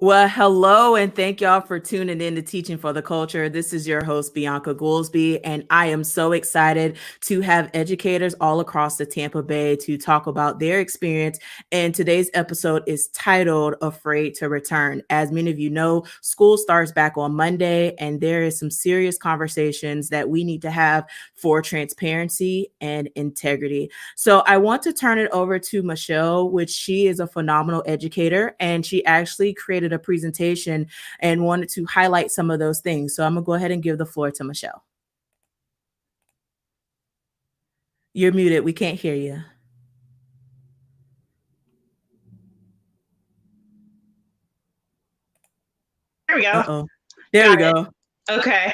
Well, hello, and thank y'all for tuning in to Teaching for the Culture. This is your host, Bianca Goolsby, and I am so excited to have educators all across the Tampa Bay to talk about their experience. And today's episode is titled Afraid to Return. As many of you know, school starts back on Monday, and there is some serious conversations that we need to have for transparency and integrity. So I want to turn it over to Michelle, which she is a phenomenal educator, and she actually created a presentation and wanted to highlight some of those things. So I'm gonna go ahead and give the floor to Michelle. You're muted. We can't hear you. There we go. Uh-oh. There we go. Okay.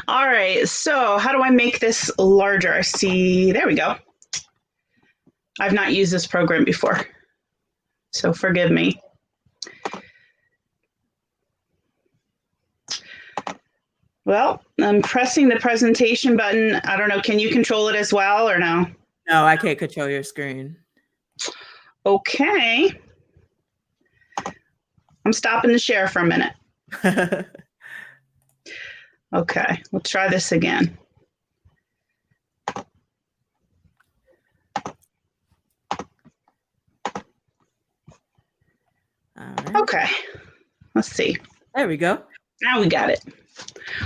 All right. So how do I make this larger? See, there we go. I've not used this program before, so forgive me. Well, I'm pressing the presentation button. I don't know. Can you control it as well or no? No, I can't control your screen. Okay. I'm stopping the share for a minute. Okay, we'll try this again. All right. Okay, let's see. There we go. Now we got it.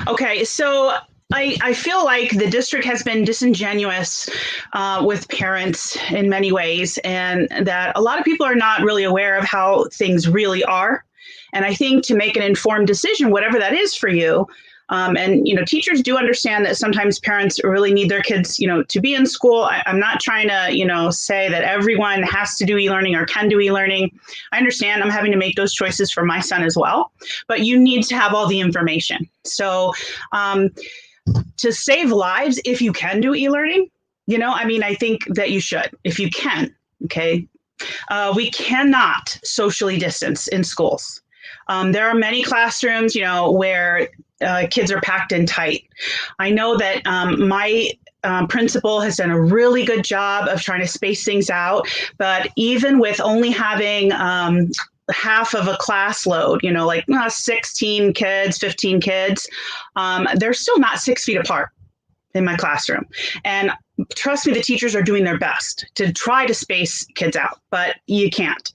Okay, so I feel like the district has been disingenuous with parents in many ways, and that a lot of people are not really aware of how things really are. And I think to make an informed decision, whatever that is for you, and teachers do understand that sometimes parents really need their kids, to be in school. I'm not trying to, say that everyone has to do e-learning or can do e-learning. I understand I'm having to make those choices for my son as well, but you need to have all the information. So to save lives, if you can do e-learning, I think that you should, if you can. Okay. We cannot socially distance in schools. There are many classrooms, where kids are packed in tight. I know that my principal has done a really good job of trying to space things out, but even with only having half of a class load, 16 kids, 15 kids, they're still not 6 feet apart in my classroom. And trust me, the teachers are doing their best to try to space kids out, but you can't.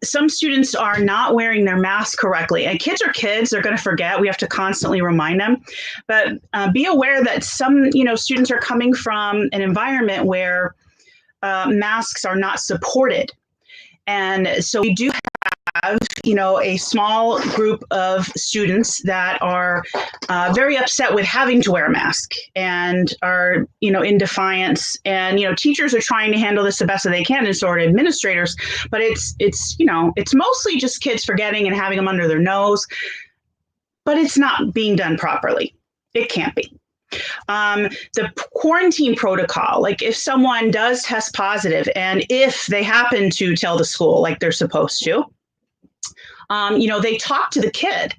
Some students are not wearing their mask correctly, and kids are kids. They're going to forget. We have to constantly remind them. But be aware that some, students are coming from an environment where masks are not supported. And so we do have, a small group of students that are very upset with having to wear a mask and are, in defiance. And, teachers are trying to handle this the best that they can, and so are administrators. But it's mostly just kids forgetting and having them under their nose. But it's not being done properly. It can't be. The quarantine protocol, like if someone does test positive and if they happen to tell the school like they're supposed to, they talk to the kid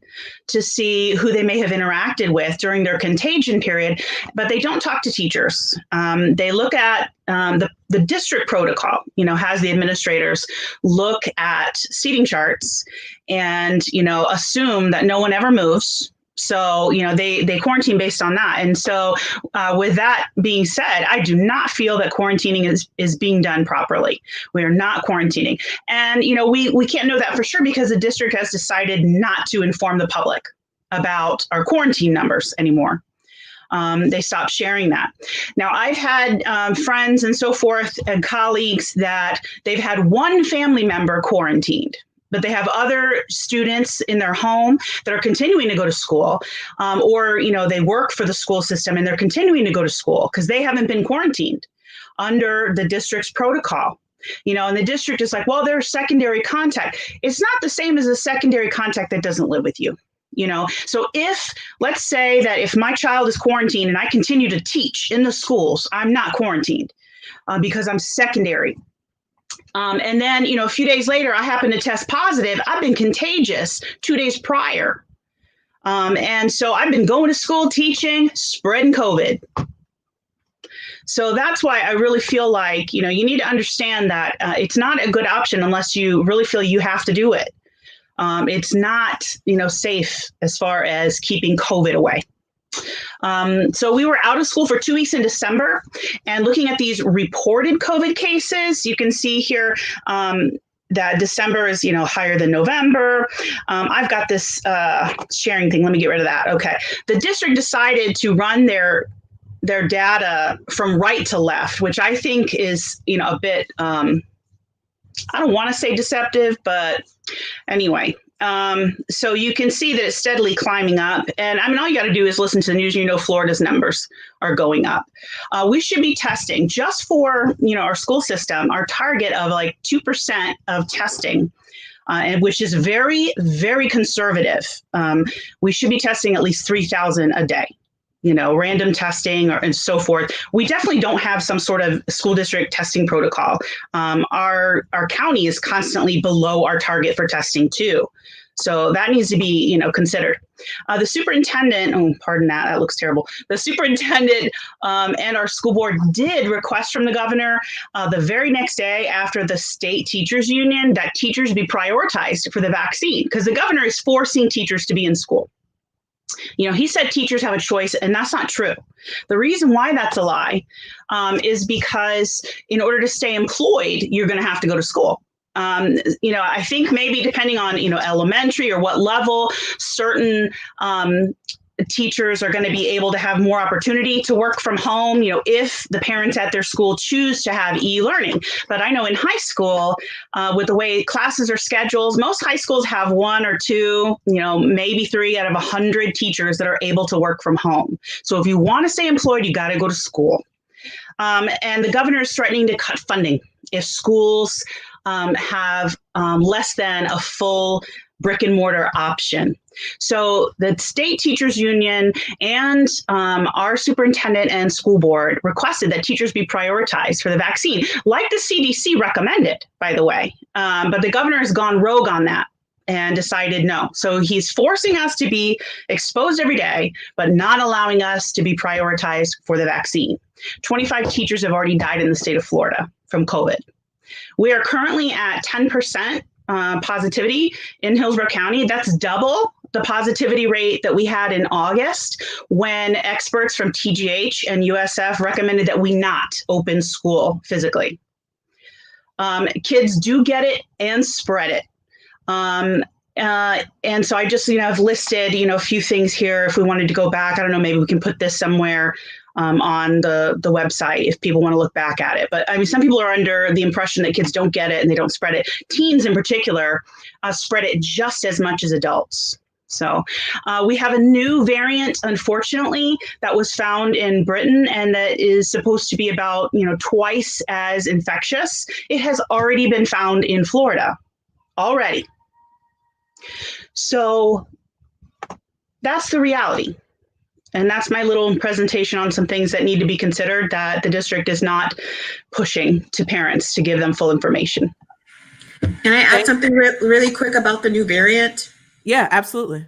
to see who they may have interacted with during their contagion period, but they don't talk to teachers. They look at the district protocol, has the administrators look at seating charts and, assume that no one ever moves. So, they quarantine based on that. And so with that being said, I do not feel that quarantining is being done properly. We are not quarantining. And, we can't know that for sure because the district has decided not to inform the public about our quarantine numbers anymore. They stopped sharing that. Now, I've had friends and so forth and colleagues that they've had one family member quarantined, but they have other students in their home that are continuing to go to school, or, they work for the school system and they're continuing to go to school because they haven't been quarantined under the district's protocol. And the district is like, well, they're secondary contact. It's not the same as a secondary contact that doesn't live with you. So let's say that if my child is quarantined and I continue to teach in the schools, I'm not quarantined because I'm secondary. And then, a few days later, I happen to test positive. I've been contagious 2 days prior. And so I've been going to school, teaching, spreading COVID. So that's why I really feel like, you need to understand that it's not a good option unless you really feel you have to do it. It's not, safe as far as keeping COVID away. So we were out of school for 2 weeks in December, and looking at these reported COVID cases, you can see here that December is, higher than November. I've got this sharing thing. Let me get rid of that. Okay. The district decided to run their data from right to left, which I think is, a bit, I don't want to say deceptive, but anyway. So you can see that it's steadily climbing up. And I mean, all you got to do is listen to the news. Florida's numbers are going up. We should be testing just for, our school system, our target of like 2% of testing, and which is very, very conservative. We should be testing at least 3,000 a day. Random testing and so forth. We definitely don't have some sort of school district testing protocol. Our county is constantly below our target for testing too. So that needs to be, considered. The superintendent, pardon that looks terrible. The superintendent and our school board did request from the governor the very next day after the state teachers union that teachers be prioritized for the vaccine, because the governor is forcing teachers to be in school. He said teachers have a choice, and that's not true. The reason why that's a lie is because in order to stay employed, you're going to have to go to school. I think maybe depending on, elementary or what level, certain teachers are going to be able to have more opportunity to work from home, if the parents at their school choose to have e-learning. But I know in high school, with the way classes are scheduled, most high schools have 1 or 2, maybe 3 out of 100 teachers that are able to work from home. So if you want to stay employed, you got to go to school. And the governor is threatening to cut funding if schools have less than a full brick and mortar option. So the state teachers union and our superintendent and school board requested that teachers be prioritized for the vaccine, like the CDC recommended, by the way. But the governor has gone rogue on that and decided no. So he's forcing us to be exposed every day, but not allowing us to be prioritized for the vaccine. 25 teachers have already died in the state of Florida from COVID. We are currently at 10% positivity in Hillsborough County. That's double the positivity rate that we had in August, when experts from TGH and USF recommended that we not open school physically. Kids do get it and spread it. And so I just, I've listed, a few things here. If we wanted to go back, I don't know, maybe we can put this somewhere on the website if people want to look back at it. But I mean, some people are under the impression that kids don't get it and they don't spread it. Teens in particular spread it just as much as adults. So we have a new variant, unfortunately, that was found in Britain, and that is supposed to be about, twice as infectious. It has already been found in Florida already. So that's the reality. And that's my little presentation on some things that need to be considered that the district is not pushing to parents to give them full information. Can I add something really quick about the new variant? Yeah, absolutely.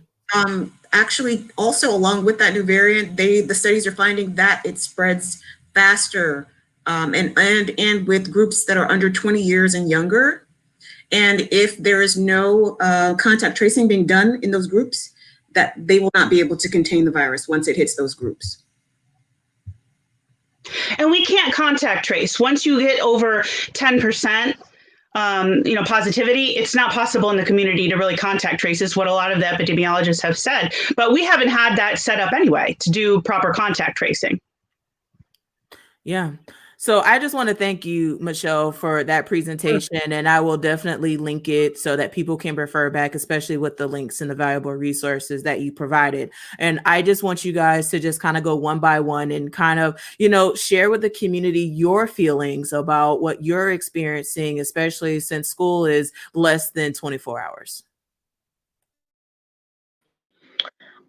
Actually, also along with that new variant, the studies are finding that it spreads faster and with groups that are under 20 years and younger. And if there is no contact tracing being done in those groups, that they will not be able to contain the virus once it hits those groups. And we can't contact trace. Once you get over 10%, positivity, it's not possible in the community to really contact trace, is what a lot of the epidemiologists have said. But we haven't had that set up anyway to do proper contact tracing. Yeah. So I just want to thank you, Michelle, for that presentation, and I will definitely link it so that people can refer back, especially with the links and the valuable resources that you provided. And I just want you guys to just kind of go one by one and kind of, share with the community your feelings about what you're experiencing, especially since school is less than 24 hours.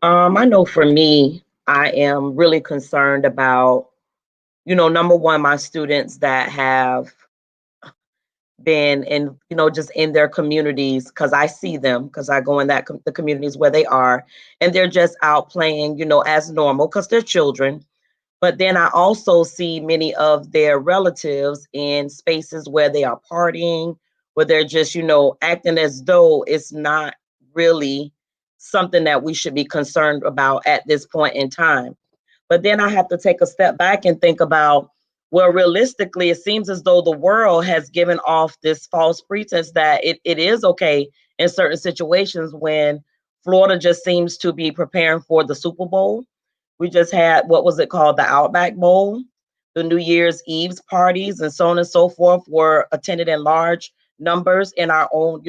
I know for me, I am really concerned about number one, my students that have been in, just in their communities, because I see them, because I go in the communities where they are, and they're just out playing, as normal, because they're children. But then I also see many of their relatives in spaces where they are partying, where they're just, acting as though it's not really something that we should be concerned about at this point in time. But then I have to take a step back and think about, well, realistically, it seems as though the world has given off this false pretense that it is okay in certain situations, when Florida just seems to be preparing for the Super Bowl. We just had, what was it called? The Outback Bowl. The New Year's Eve's parties and so on and so forth were attended in large numbers in our own,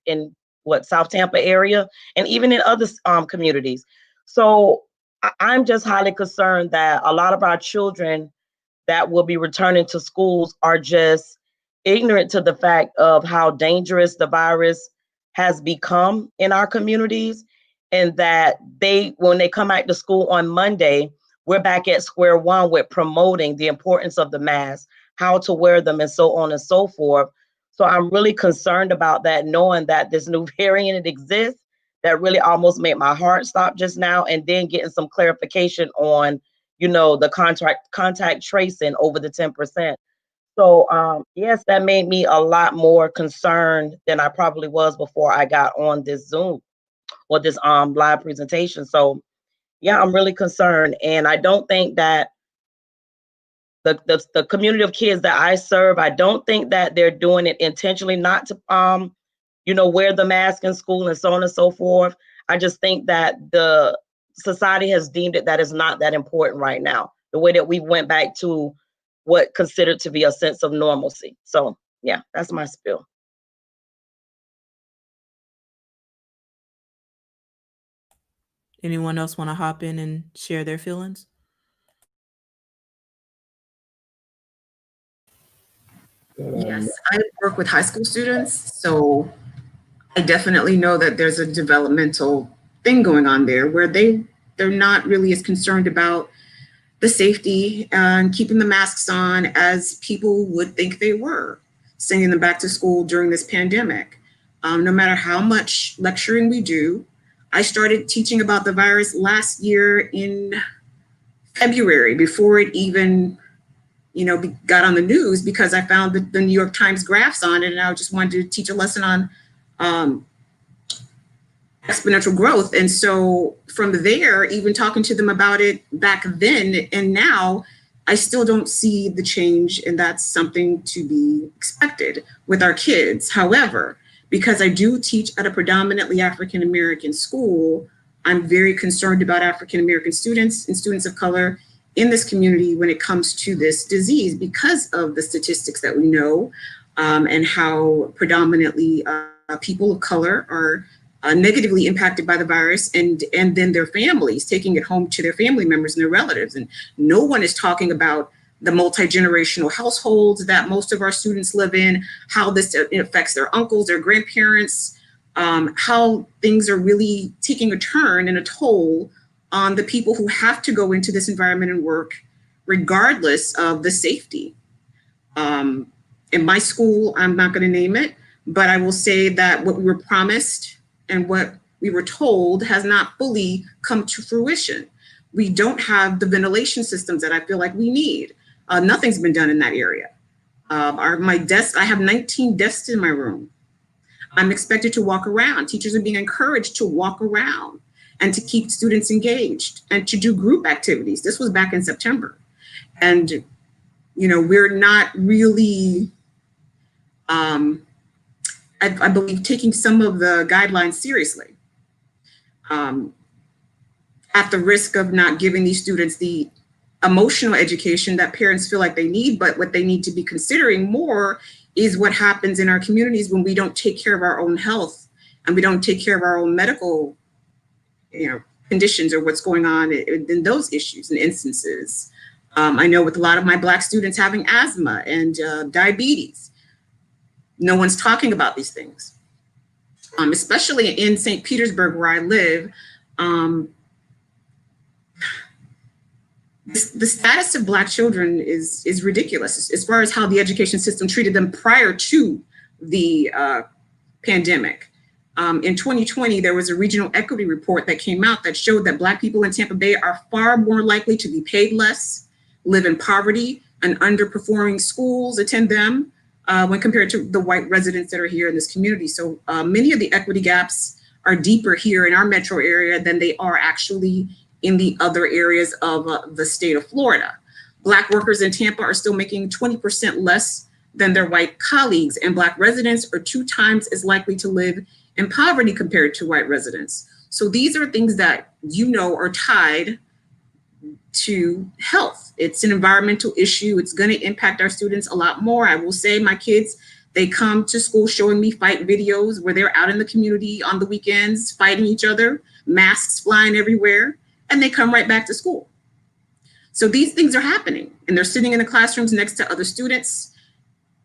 in what, South Tampa area, and even in other communities. So I'm just highly concerned that a lot of our children that will be returning to schools are just ignorant to the fact of how dangerous the virus has become in our communities, and that when they come back to school on Monday, we're back at square one with promoting the importance of the mask, how to wear them, and so on and so forth. So I'm really concerned about that, knowing that this new variant exists. That really almost made my heart stop just now, and then getting some clarification on, the contact tracing over the 10%. So yes, that made me a lot more concerned than I probably was before I got on this Zoom or this live presentation. So yeah, I'm really concerned, and I don't think that the community of kids that I serve, I don't think that they're doing it intentionally not to wear the mask in school and so on and so forth. I just think that the society has deemed it that is not that important right now, the way that we went back to what considered to be a sense of normalcy. So yeah, that's my spiel. Anyone else want to hop in and share their feelings? Yes, I work with high school students, so I definitely know that there's a developmental thing going on there where they're not really as concerned about the safety and keeping the masks on as people would think they were, sending them back to school during this pandemic. No matter how much lecturing we do, I started teaching about the virus last year in February, before it even got on the news, because I found the New York Times graphs on it, and I just wanted to teach a lesson on exponential growth. And so from there, even talking to them about it back then and now, I still don't see the change, and that's something to be expected with our kids. However, because I do teach at a predominantly African American school, I'm very concerned about African American students and students of color in this community when it comes to this disease, because of the statistics that we know, and how predominantly people of color are negatively impacted by the virus, and then their families taking it home to their family members and their relatives. And no one is talking about the multi-generational households that most of our students live in, how this affects their uncles, their grandparents, how things are really taking a turn and a toll on the people who have to go into this environment and work, regardless of the safety. In my school, I'm not going to name it, but I will say that what we were promised and what we were told has not fully come to fruition. We don't have the ventilation systems that I feel like we need. Nothing's been done in that area. My desk, I have 19 desks in my room. I'm expected to walk around. Teachers are being encouraged to walk around and to keep students engaged and to do group activities. This was back in September. And, we're not really, I believe, taking some of the guidelines seriously, at the risk of not giving these students the emotional education that parents feel like they need. But what they need to be considering more is what happens in our communities when we don't take care of our own health and we don't take care of our own medical conditions, or what's going on in those issues and instances. I know with a lot of my Black students having asthma and diabetes, no one's talking about these things, especially in St. Petersburg, where I live. The status of Black children is ridiculous as far as how the education system treated them prior to the pandemic. In 2020, there was a regional equity report that came out that showed that Black people in Tampa Bay are far more likely to be paid less, live in poverty, and underperforming schools attend them when compared to the white residents that are here in this community. So many of the equity gaps are deeper here in our metro area than they are actually in the other areas of the state of Florida. Black workers in Tampa are still making 20% less than their white colleagues, and Black residents are 2 times as likely to live in poverty compared to white residents. So these are things that are tied to health. It's an environmental issue. It's going to impact our students a lot more. I will say my kids, they come to school showing me fight videos where they're out in the community on the weekends fighting each other, masks flying everywhere, and they come right back to school. So these things are happening, and they're sitting in the classrooms next to other students.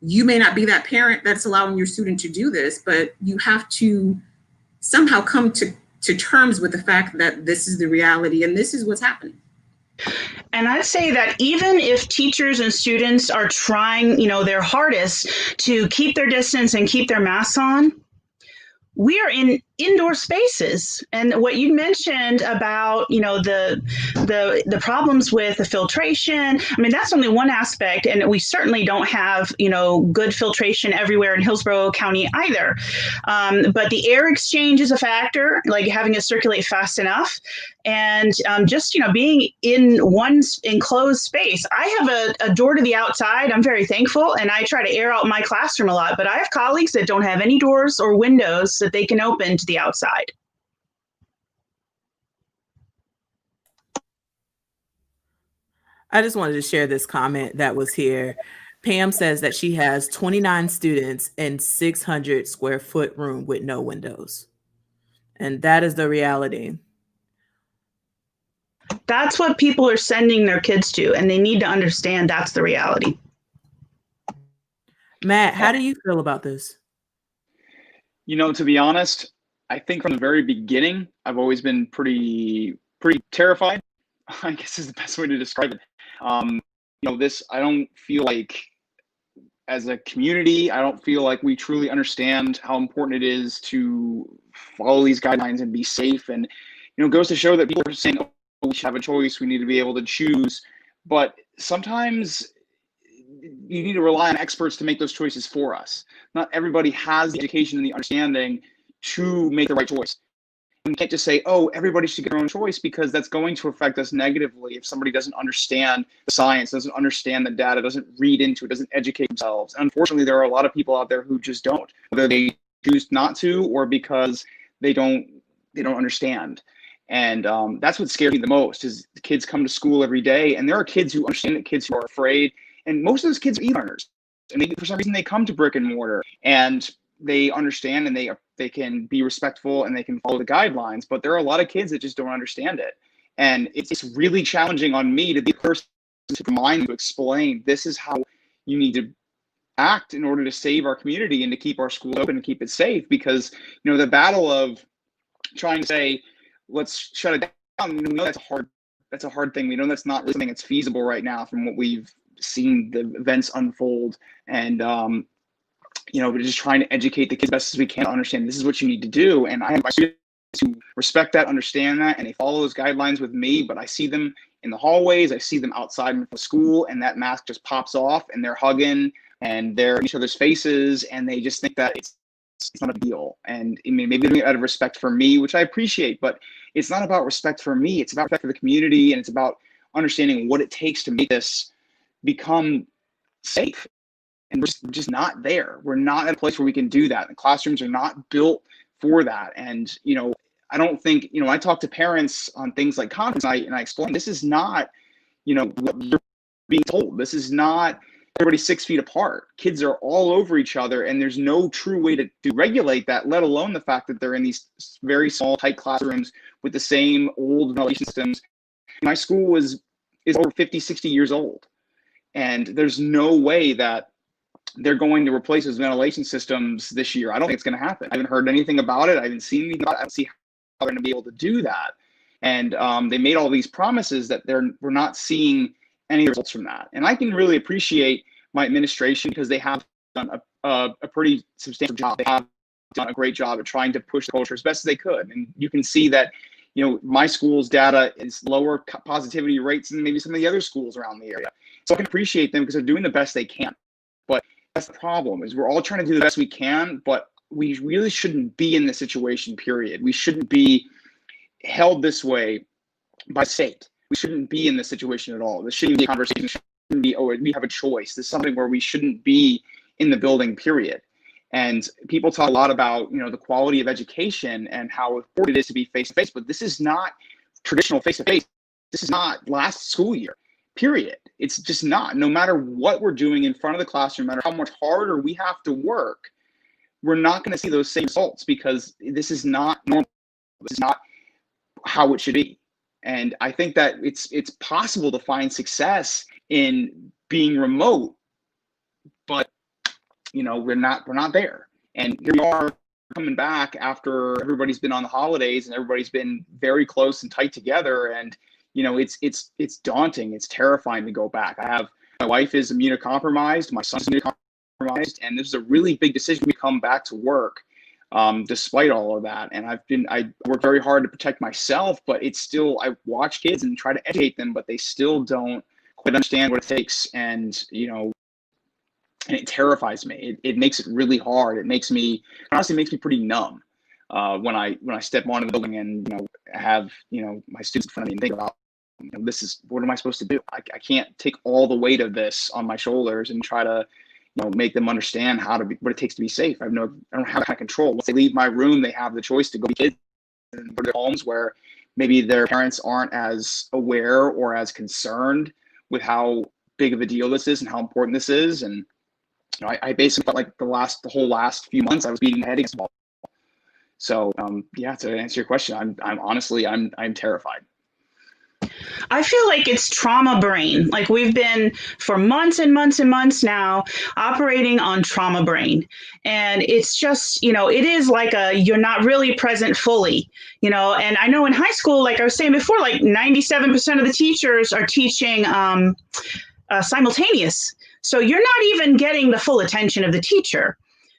You may not be that parent that's allowing your student to do this, but you have to somehow come to terms with the fact that this is the reality and this is what's happening. And I'd say that even if teachers and students are trying, their hardest to keep their distance and keep their masks on, we are in indoor spaces. And what you mentioned about, the problems with the filtration, I mean, that's only one aspect. And we certainly don't have, good filtration everywhere in Hillsborough County either. But the air exchange is a factor, like having it circulate fast enough. And just, being in one enclosed space. I have a door to the outside. I'm very thankful. And I try to air out my classroom a lot. But I have colleagues that don't have any doors or windows that they can open to the outside. I just wanted to share this comment that was here. Pam says that she has 29 students in 600 square foot room with no windows. And that is the reality. That's what people are sending their kids to, and they need to understand that's the reality. Matt, how do you feel about this? To be honest, I think from the very beginning, I've always been pretty terrified, I guess is the best way to describe it. I don't feel like, as a community, I don't feel like we truly understand how important it is to follow these guidelines and be safe. And, it goes to show that people are saying, oh, we should have a choice, we need to be able to choose. But sometimes you need to rely on experts to make those choices for us. Not everybody has the education and the understanding to make the right choice. And we can't just say, oh, everybody should get their own choice, because that's going to affect us negatively if somebody doesn't understand the science, doesn't understand the data, doesn't read into it, doesn't educate themselves. And unfortunately, there are a lot of people out there who just don't, whether they choose not to or because they don't understand. And that's what scares me the most, is the kids come to school every day, and there are kids who understand it, kids who are afraid. And most of those kids are e-learners. And maybe for some reason they come to brick and mortar and they understand and they can be respectful and they can follow the guidelines. But there are a lot of kids that just don't understand it. And it's really challenging on me to be the person to remind them, to explain, this is how you need to act in order to save our community and to keep our school open and keep it safe. Because, the battle of trying to say, let's shut it down, we know that's a hard thing. We know that's not really something that's feasible right now from what we've seen the events unfold. And we're just trying to educate the kids best as we can to understand this is what you need to do. And I have my students who respect that, understand that, and they follow those guidelines with me. But I see them in the hallways, I see them outside of the school, and that mask just pops off and they're hugging and they're in each other's faces, and they just think that it's not a big deal. And maybe doing it out of respect for me, which I appreciate, but it's not about respect for me. It's about respect for the community, and it's about understanding what it takes to make this become safe. And we're just not there. We're not at a place where we can do that. The classrooms are not built for that. And, I don't think, I talk to parents on things like conference night, and I explain, this is not, what you're being told. This is not everybody 6 feet apart. Kids are all over each other, and there's no true way to regulate that, let alone the fact that they're in these very small, tight classrooms with the same old ventilation systems. My school is over 50, 60 years old. And there's no way that they're going to replace those ventilation systems this year. I don't think it's going to happen. I haven't heard anything about it. I haven't seen anything about it. I don't see how they're going to be able to do that. And they made all these promises that we're not seeing any results from that. And I can really appreciate my administration, because they have done a pretty substantial job. They have done a great job at trying to push the culture as best as they could. And you can see that, my school's data is lower positivity rates than maybe some of the other schools around the area. So I can appreciate them because they're doing the best they can. But that's the problem, is we're all trying to do the best we can, but we really shouldn't be in this situation, period. We shouldn't be held this way by state. We shouldn't be in this situation at all. This shouldn't be a conversation. It shouldn't be, oh, we have a choice. This is something where we shouldn't be in the building, period. And people talk a lot about, the quality of education and how important it is to be face-to-face, but this is not traditional face-to-face. This is not last school year, period. It's just not. No matter what we're doing in front of the classroom, no matter how much harder we have to work, we're not going to see those same results because this is not normal. This is not how it should be. And I think that it's possible to find success in being remote, but we're not there. And here we are coming back after everybody's been on the holidays and everybody's been very close and tight together. And it's daunting. It's terrifying to go back. My wife is immunocompromised. My son's immunocompromised, and this is a really big decision to come back to work, despite all of that. And I work very hard to protect myself, but it's still, I watch kids and try to educate them, but they still don't quite understand what it takes. And and it terrifies me. It makes it really hard. Honestly makes me pretty numb when I step onto the building and have my students in front of me and think about what am I supposed to do? I can't take all the weight of this on my shoulders and try to make them understand what it takes to be safe. I don't have that kind of control. Once they leave my room, they have the choice to go be kids and go to their homes where maybe their parents aren't as aware or as concerned with how big of a deal this is and how important this is. And I basically felt like the whole last few months I was beating my head against the wall. So to answer your question, I'm honestly terrified. I feel like it's trauma brain. Like we've been for months and months and months now operating on trauma brain. And it's just, it is like you're not really present fully, and I know in high school, like I was saying before, like 97% of the teachers are teaching simultaneous. So you're not even getting the full attention of the teacher.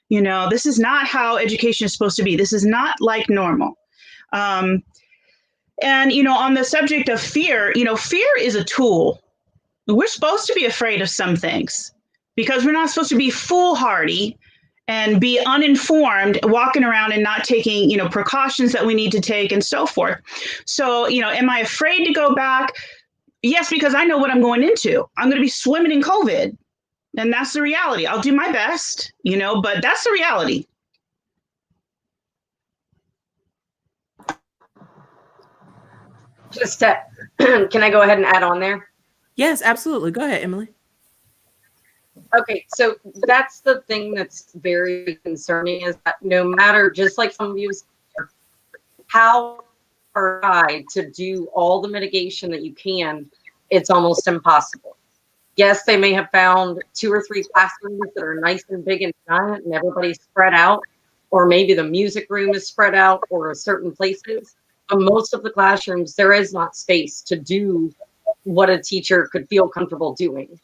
This is not how education is supposed to be. This is not like normal. And, on the subject of fear, fear is a tool. We're supposed to be afraid of some things because we're not supposed to be foolhardy and be uninformed, walking around and not taking, precautions that we need to take and so forth. So, am I afraid to go back? Yes, because I know what I'm going into. I'm going to be swimming in COVID. And that's the reality. I'll do my best, but that's the reality. Just can I go ahead and add on there? Yes, absolutely. Go ahead, Emily. Okay, so that's the thing that's very concerning is that no matter, just like some of you said, how try to do all the mitigation that you can, it's almost impossible. Yes, they may have found 2 or 3 classrooms that are nice and big and giant and everybody's spread out, or maybe the music room is spread out or certain places. But most of the classrooms, there is not space to do what a teacher could feel comfortable doing.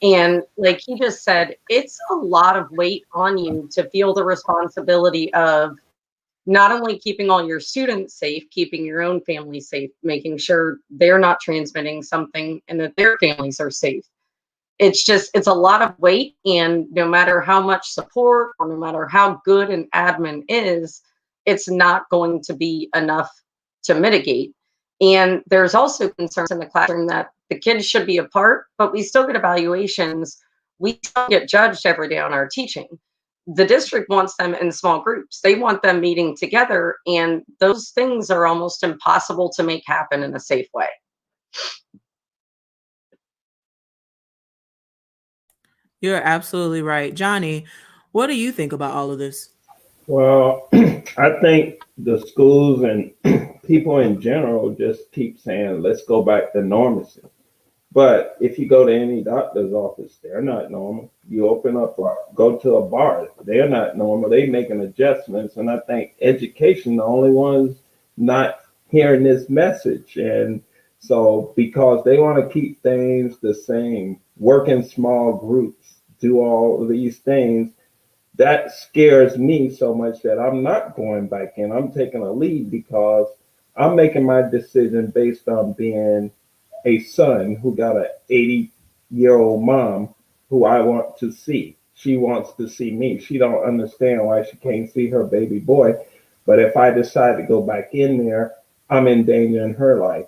And like he just said, it's a lot of weight on you to feel the responsibility of not only keeping all your students safe, keeping your own family safe, making sure they're not transmitting something and that their families are safe. It's a lot of weight. And no matter how much support or no matter how good an admin is, it's not going to be enough to mitigate. And there's also concerns in the classroom that the kids should be apart, but we still get evaluations. We still get judged every day on our teaching. The district wants them in small groups. They want them meeting together, and those things are almost impossible to make happen in a safe way. You're absolutely right. Johnny, what do you think about all of this? Well, I think the schools and people in general just keep saying, let's go back to normalcy. But if you go to any doctor's office, they're not normal. You open up or go to a bar, they're not normal. They making adjustments. And I think education, the only ones not hearing this message. And so because they want to keep things the same, work in small groups, do all of these things, that scares me so much that I'm not going back in. I'm taking a lead because I'm making my decision based on being a son who got an 80-year-old mom who I want to see. she wants to see me. She don't understand why she can't see her baby boy. But if I decide to go back in there, I'm endangering her life.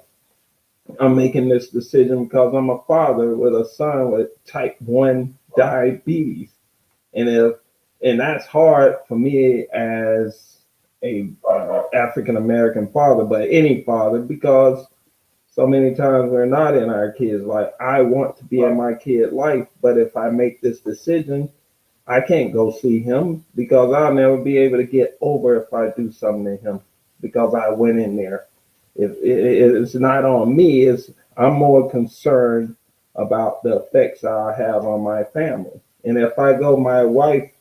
I'm making this decision because I'm a father with a son with type 1 diabetes. And if and that's hard for me as a African American father, but any father, because so many times we're not in our kids' life. I want to be in my kid life, but if I make this decision, I can't go see him because I'll never be able to get over if I do something to him because I went in there. If it's not on me, I'm more concerned about the effects I have on my family. And if I go, my wife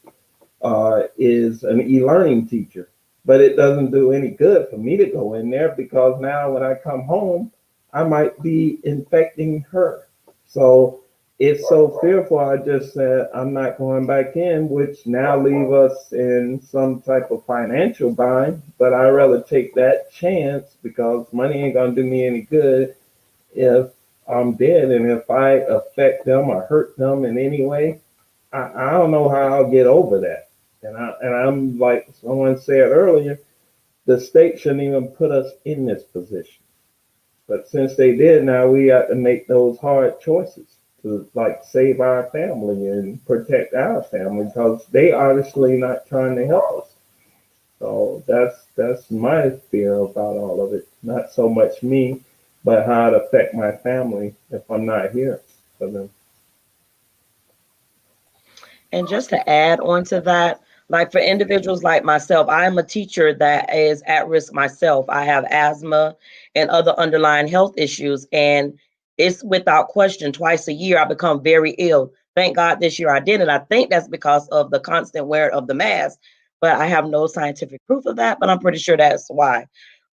is an e-learning teacher, but it doesn't do any good for me to go in there because now when I come home, I might be infecting her. So it's so fearful. I just said I'm not going back in, which now leave us in some type of financial bind. But I rather take that chance because money ain't gonna do me any good if I'm dead, and if I affect them or hurt them in any way, I don't know how I'll get over that. And I'm like someone said earlier, the state shouldn't even put us in this position. But since they did, now we have to make those hard choices to like save our family and protect our family because they obviously not trying to help us. So that's my fear about all of it. Not so much me, but how it affect my family if I'm not here for them. And just to add on to that, like for individuals like myself, I am a teacher that is at risk myself. I have asthma and other underlying health issues, and it's without question twice a year I become very ill. Thank God this year I didn't. I think that's because of the constant wear of the mask, but I have no scientific proof of that, but I'm pretty sure that's why.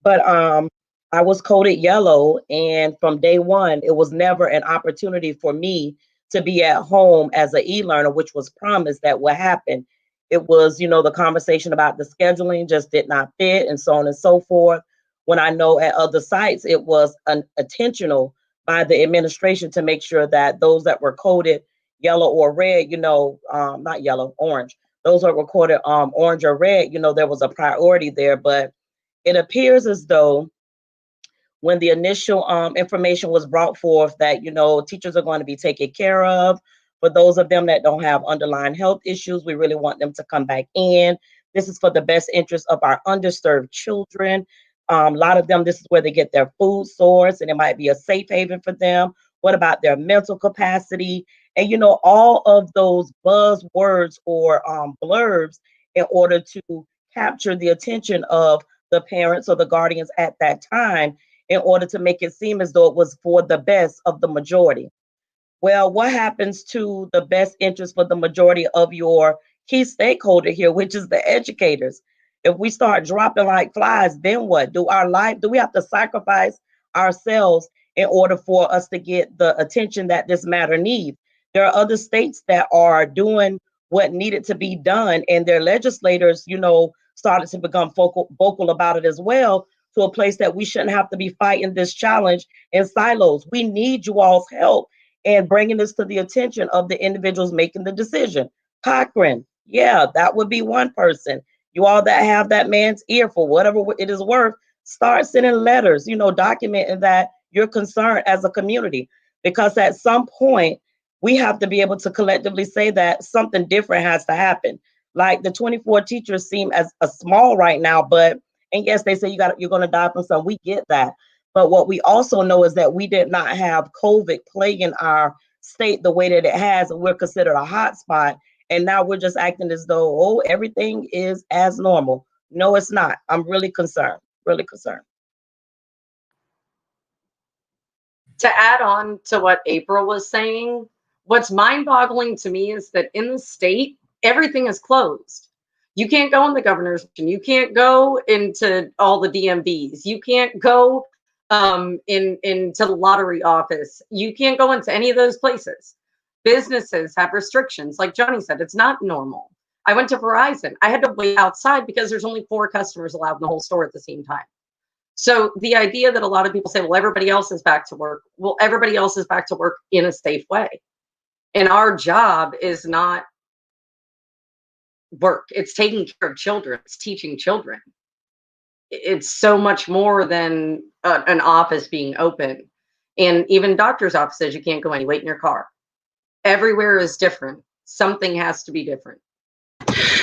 But I was coded yellow, and from day one, it was never an opportunity for me to be at home as an e-learner, which was promised that would happen. It was, the conversation about the scheduling just did not fit and so on and so forth. When I know at other sites, it was intentional by the administration to make sure that those that were coded yellow or red, not yellow, orange, those that were coded orange or red, there was a priority there. But it appears as though when the initial information was brought forth that, teachers are going to be taken care of. For those of them that don't have underlying health issues, we really want them to come back in. This is for the best interest of our underserved children. A lot of them, this is where they get their food source, and it might be a safe haven for them. What about their mental capacity? And, all of those buzzwords or blurbs in order to capture the attention of the parents or the guardians at that time, in order to make it seem as though it was for the best of the majority. Well, what happens to the best interest for the majority of your key stakeholder here, which is the educators? If we start dropping like flies, then what? Do we have to sacrifice ourselves in order for us to get the attention that this matter needs? There are other states that are doing what needed to be done, and their legislators, started to become vocal about it as well, to a place that we shouldn't have to be fighting this challenge in silos. We need you all's help in bringing this to the attention of the individuals making the decision. Cochran, yeah, that would be one person. You all that have that man's ear for whatever it is worth, start sending letters, documenting that you're concerned as a community. Because at some point, we have to be able to collectively say that something different has to happen. Like the 24 teachers seem as a small right now, but and yes, they say you're going to die from some. We get that. But what we also know is that we did not have COVID plaguing our state the way that it has, and we're considered a hot spot. And now we're just acting as though, everything is as normal. No, it's not. I'm really concerned, really concerned. To add on to what April was saying, what's mind-boggling to me is that in the state, everything is closed. You can't go in the governor's mansion. You can't go into all the DMVs. You can't go into the lottery office. You can't go into any of those places. Businesses have restrictions. Like Johnny said, it's not normal. I went to Verizon. I had to wait outside because there's only 4 customers allowed in the whole store at the same time. So the idea that a lot of people say, well, everybody else is back to work. Well, everybody else is back to work in a safe way. And our job is not work. It's taking care of children. It's teaching children. It's so much more than an office being open. And even doctor's offices, you can't go in, wait in your car. Everywhere is different. Something has to be different.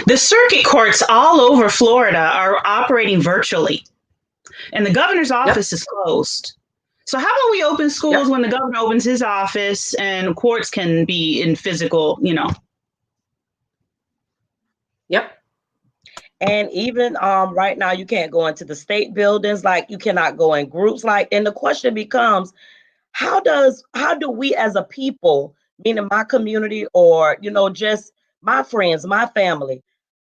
The circuit courts all over Florida are operating virtually, and the governor's office is closed. So how about we open schools when the governor opens his office, and courts can be in physical, Yep. And even right now, you can't go into the state buildings, like you cannot go in groups, like, and the question becomes, how do we as a people, meaning my community or, just my friends, my family,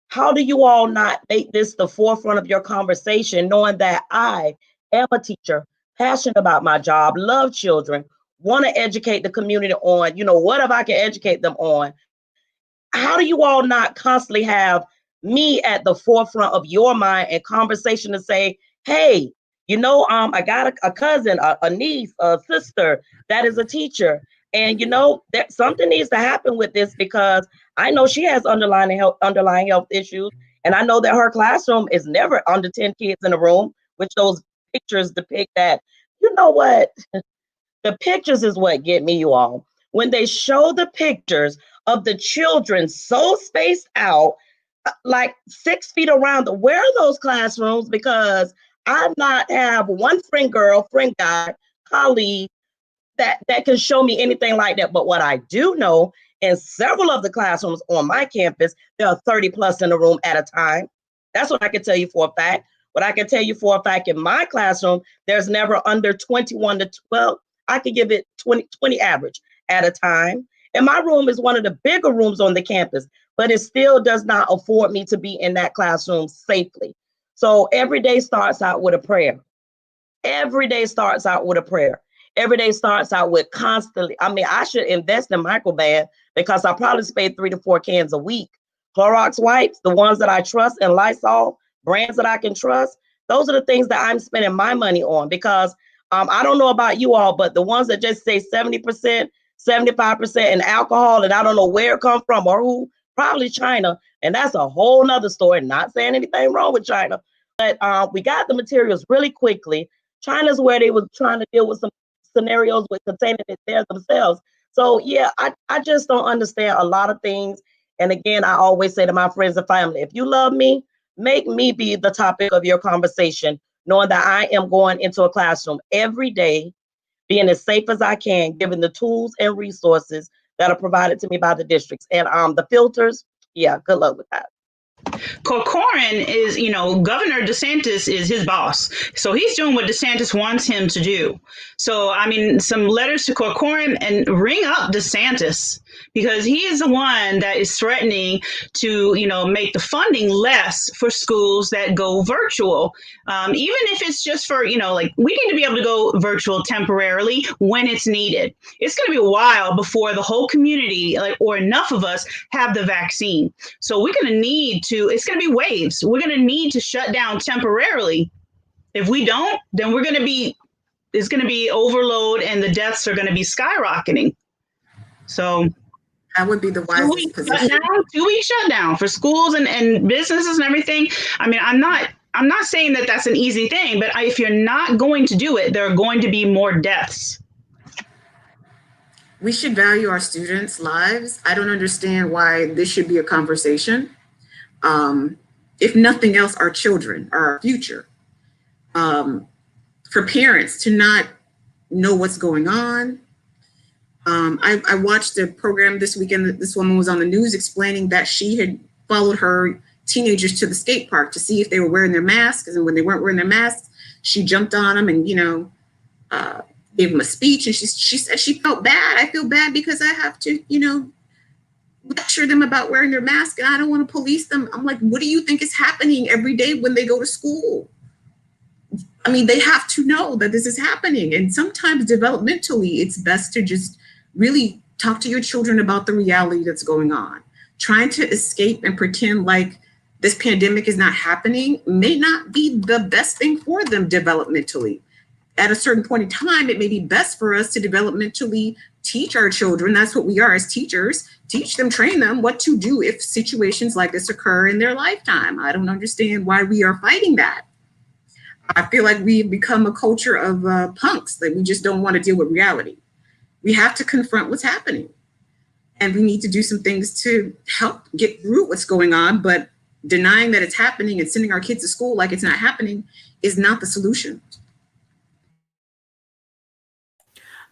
how do you all not make this the forefront of your conversation, knowing that I am a teacher, passionate about my job, love children, want to educate the community on, whatever I can educate them on? How do you all not constantly have me at the forefront of your mind and conversation to say, hey, I got a cousin, a niece, a sister that is a teacher. And, that something needs to happen with this, because I know she has underlying health issues. And I know that her classroom is never under 10 kids in a room, which those pictures depict that. You know what? The pictures is what get me, you all. When they show the pictures of the children so spaced out, like 6 feet around, where are those classrooms? Because I not have one friend guy, colleague that can show me anything like that. But what I do know, in several of the classrooms on my campus, there are 30 plus in the room at a time. That's what I can tell you for a fact. What I can tell you for a fact, in my classroom, there's never under 21 to 12. I could give it 20 average at a time. And my room is one of the bigger rooms on the campus, but it still does not afford me to be in that classroom safely. So every day starts out with a prayer. Every day starts out with a prayer. Every day starts out with constantly. I should invest in microban, because I probably spray 3 to 4 cans a week. Clorox wipes, the ones that I trust, and Lysol, brands that I can trust. Those are the things that I'm spending my money on, because I don't know about you all, but the ones that just say 70%, 75% in alcohol, and I don't know where it comes from or who, probably China. And that's a whole nother story. Not saying anything wrong with China, but we got the materials really quickly. China's where they were trying to deal with some scenarios with containing it there themselves. So yeah, I just don't understand a lot of things. And again, I always say to my friends and family, if you love me, make me be the topic of your conversation, knowing that I am going into a classroom every day, being as safe as I can, given the tools and resources that are provided to me by the districts. And the filters, yeah, good luck with that. Corcoran is, Governor DeSantis is his boss. So he's doing what DeSantis wants him to do. So, some letters to Corcoran, and ring up DeSantis, because he is the one that is threatening to, make the funding less for schools that go virtual. Even if it's just for, we need to be able to go virtual temporarily when it's needed. It's going to be a while before the whole community, or enough of us, have the vaccine. So we're going to need to, it's going to be waves. We're going to need to shut down temporarily. If we don't, then it's going to be overload, and the deaths are going to be skyrocketing. So that would be the wisest position. 2 week shutdown for schools and businesses and everything. I'm not saying that that's an easy thing, but if you're not going to do it, there are going to be more deaths. We should value our students' lives. I don't understand why this should be a conversation. If nothing else, our children are our future. For parents to not know what's going on. I watched a program this weekend. This woman was on the news explaining that she had followed her teenagers to the skate park to see if they were wearing their masks. And when they weren't wearing their masks, she jumped on them and, gave them a speech. And she said she felt bad. I feel bad because I have to, lecture them about wearing their mask, and I don't want to police them. I'm like, what do you think is happening every day when they go to school? They have to know that this is happening. And sometimes developmentally, it's best to just really talk to your children about the reality that's going on. Trying to escape and pretend like this pandemic is not happening may not be the best thing for them developmentally. At a certain point in time, it may be best for us to developmentally teach our children, that's what we are as teachers, teach them, train them what to do if situations like this occur in their lifetime. I don't understand why we are fighting that. I feel like we've become a culture of punks, that we just don't want to deal with reality. We have to confront what's happening. And we need to do some things to help get through what's going on, but denying that it's happening and sending our kids to school like it's not happening is not the solution.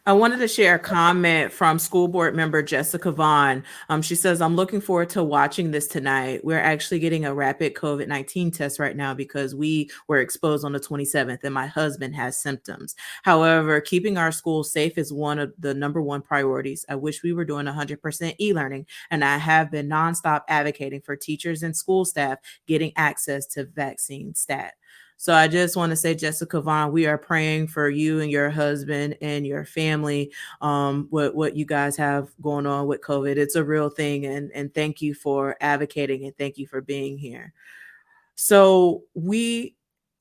I wanted to share a comment from school board member Jessica Vaughn. She says, I'm looking forward to watching this tonight. We're actually getting a rapid COVID-19 test right now because we were exposed on the 27th and my husband has symptoms. However, keeping our schools safe is one of the number one priorities. I wish we were doing 100% e-learning, and I have been nonstop advocating for teachers and school staff getting access to vaccine stat. So I just want to say, Jessica Vaughn, we are praying for you and your husband and your family, what you guys have going on with COVID. It's a real thing. And thank you for advocating and thank you for being here. So we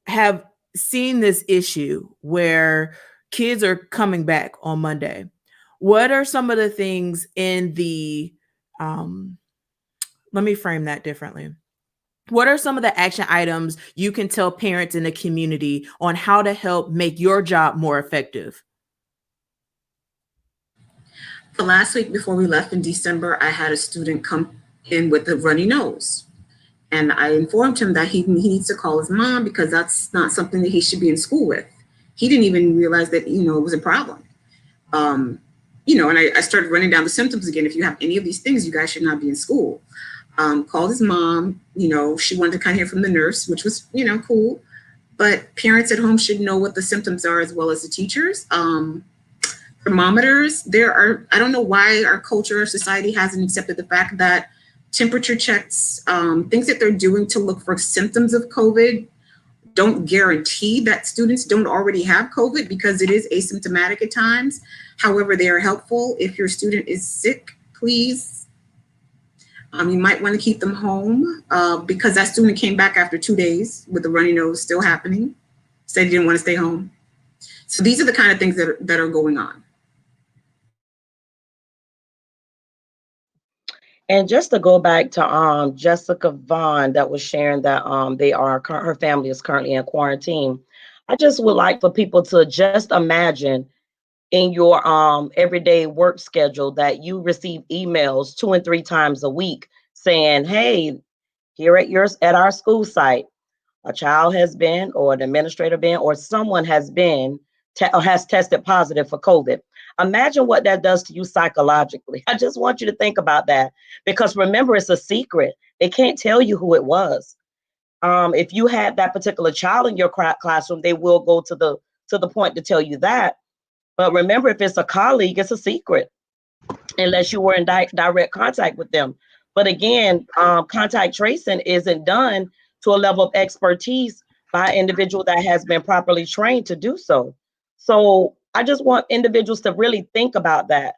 have seen this issue where kids are coming back on Monday. What are some of the things in the, let me frame that differently. What are some of the action items you can tell parents in the community on how to help make your job more effective? The last week before we left in December, I had a student come in with a runny nose. And I informed him that he needs to call his mom because that's not something that he should be in school with. He didn't even realize that, it was a problem. And I started running down the symptoms again. If you have any of these things, you guys should not be in school. Called his mom, she wanted to kind of hear from the nurse, which was, cool. But parents at home should know what the symptoms are as well as the teachers. Thermometers, I don't know why our culture or society hasn't accepted the fact that temperature checks, things that they're doing to look for symptoms of COVID don't guarantee that students don't already have COVID because it is asymptomatic at times. However, they are helpful. If your student is sick, please, you might want to keep them home because that student came back after 2 days with the runny nose still happening, said he didn't want to stay home. So these are the kind of things that are going on. And just to go back to Jessica Vaughn that was sharing that her family is currently in quarantine. I just would like for people to just imagine in your everyday work schedule that you receive emails 2 and 3 times a week saying, hey, here at our school site, a child has been, or an administrator been, or someone has been has tested positive for COVID. Imagine what that does to you psychologically. I just want you to think about that because remember, it's a secret. They can't tell you who it was. If you had that particular child in your classroom, they will go to the point to tell you that. But remember, if it's a colleague, it's a secret unless you were in direct contact with them. But again, contact tracing isn't done to a level of expertise by an individual that has been properly trained to do so. So I just want individuals to really think about that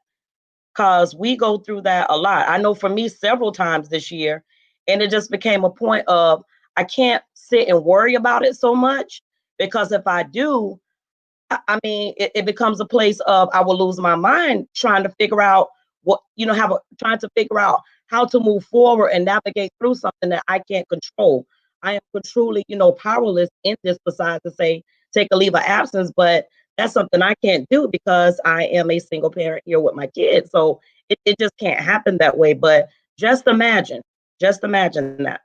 because we go through that a lot. I know for me several times this year, and it just became a point of I can't sit and worry about it so much because if I do, I mean, it becomes a place of I will lose my mind trying to figure out trying to figure out how to move forward and navigate through something that I can't control. I am truly, powerless in this besides to say, take a leave of absence, but that's something I can't do because I am a single parent here with my kids. So it just can't happen that way. But just imagine that.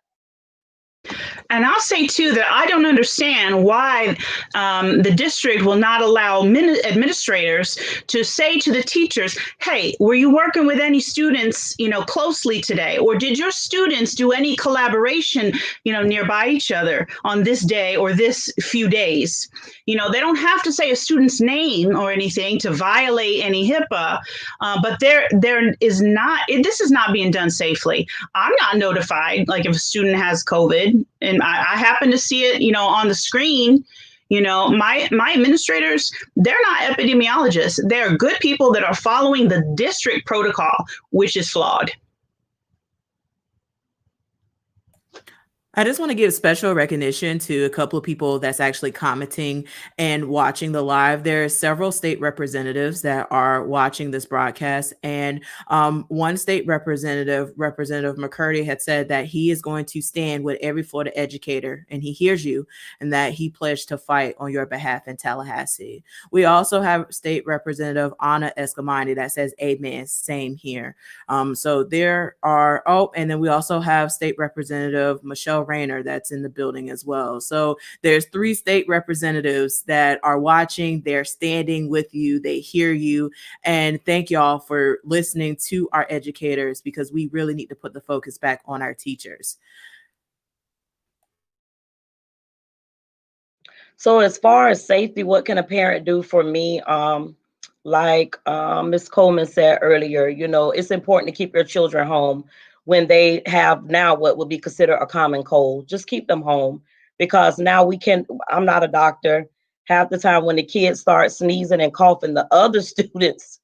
And I'll say too that I don't understand why the district will not allow administrators to say to the teachers, "Hey, were you working with any students, closely today, or did your students do any collaboration, nearby each other on this day or this few days?" They don't have to say a student's name or anything to violate any HIPAA, but this is not being done safely. I'm not notified, like if a student has COVID, and I happen to see it, on the screen. My administrators, they're not epidemiologists. They're good people that are following the district protocol, which is flawed. I just want to give special recognition to a couple of people that's actually commenting and watching the live. There are several state representatives that are watching this broadcast. And one state representative, Representative McCurdy, had said that he is going to stand with every Florida educator, and he hears you, and that he pledged to fight on your behalf in Tallahassee. We also have State Representative Anna Escamani that says, amen, same here. So there are, and then we also have State Representative Michelle Rayner that's in the building as well. So there's 3 state representatives that are watching. They're standing with you. They hear you. And thank y'all for listening to our educators, because we really need to put the focus back on our teachers. So as far as safety, what can a parent do? For me? Like Ms. Coleman said earlier, it's important to keep your children home when they have now what would be considered a common cold. Just keep them home, because now I'm not a doctor. Half the time when the kids start sneezing and coughing, the other students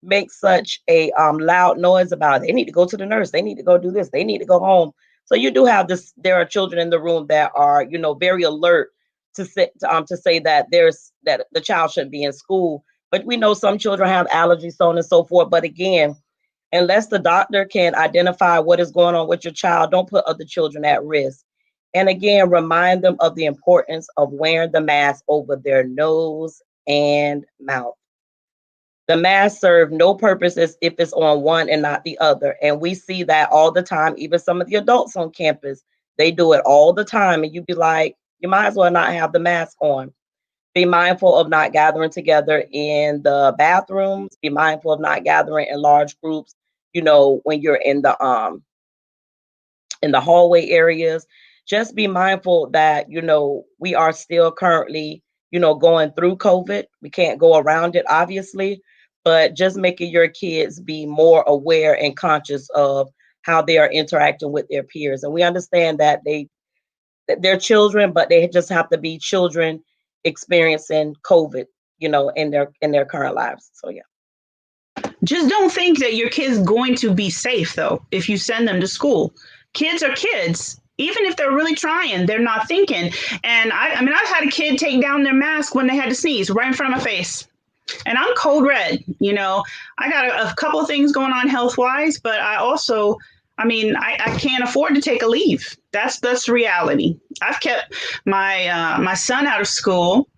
make such a loud noise about it. They need to go to the nurse. They need to go do this. They need to go home. So you do have this. There are children in the room that are, very alert to say that that the child shouldn't be in school. But we know some children have allergies, so on and so forth. But again, unless the doctor can identify what is going on with your child, don't put other children at risk. And again, remind them of the importance of wearing the mask over their nose and mouth. The mask serve no purpose if it's on one and not the other. And we see that all the time. Even some of the adults on campus, they do it all the time. And you'd be like, you might as well not have the mask on. Be mindful of not gathering together in the bathrooms. Be mindful of not gathering in large groups, when you're in the hallway areas. Just be mindful that, we are still currently, going through COVID. We can't go around it, obviously, but just making your kids be more aware and conscious of how they are interacting with their peers. And we understand that they're children, but they just have to be children experiencing COVID, in their current lives. So yeah. Just don't think that your kid's going to be safe, though, if you send them to school. Kids are kids. Even if they're really trying, they're not thinking. And I've had a kid take down their mask when they had to sneeze right in front of my face. And I'm code red. I got a couple of things going on health-wise, but I also, I can't afford to take a leave. That's reality. I've kept my son out of school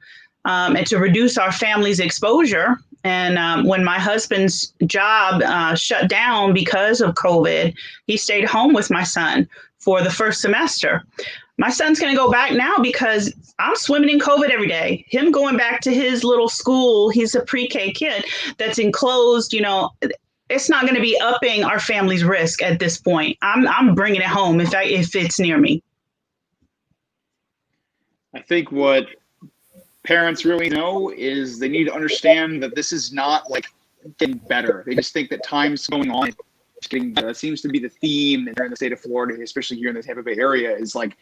and to reduce our family's exposure. And when my husband's job shut down because of COVID, he stayed home with my son for the first semester. My son's going to go back now because I'm swimming in COVID every day. Him going back to his little school, he's a pre-K kid that's enclosed, it's not going to be upping our family's risk at this point. I'm bringing it home if it's near me. I think what parents really know is they need to understand that this is not like getting better. They just think that time's going on. It's getting better. That seems to be the theme here in the state of Florida, especially here in the Tampa Bay area, is like,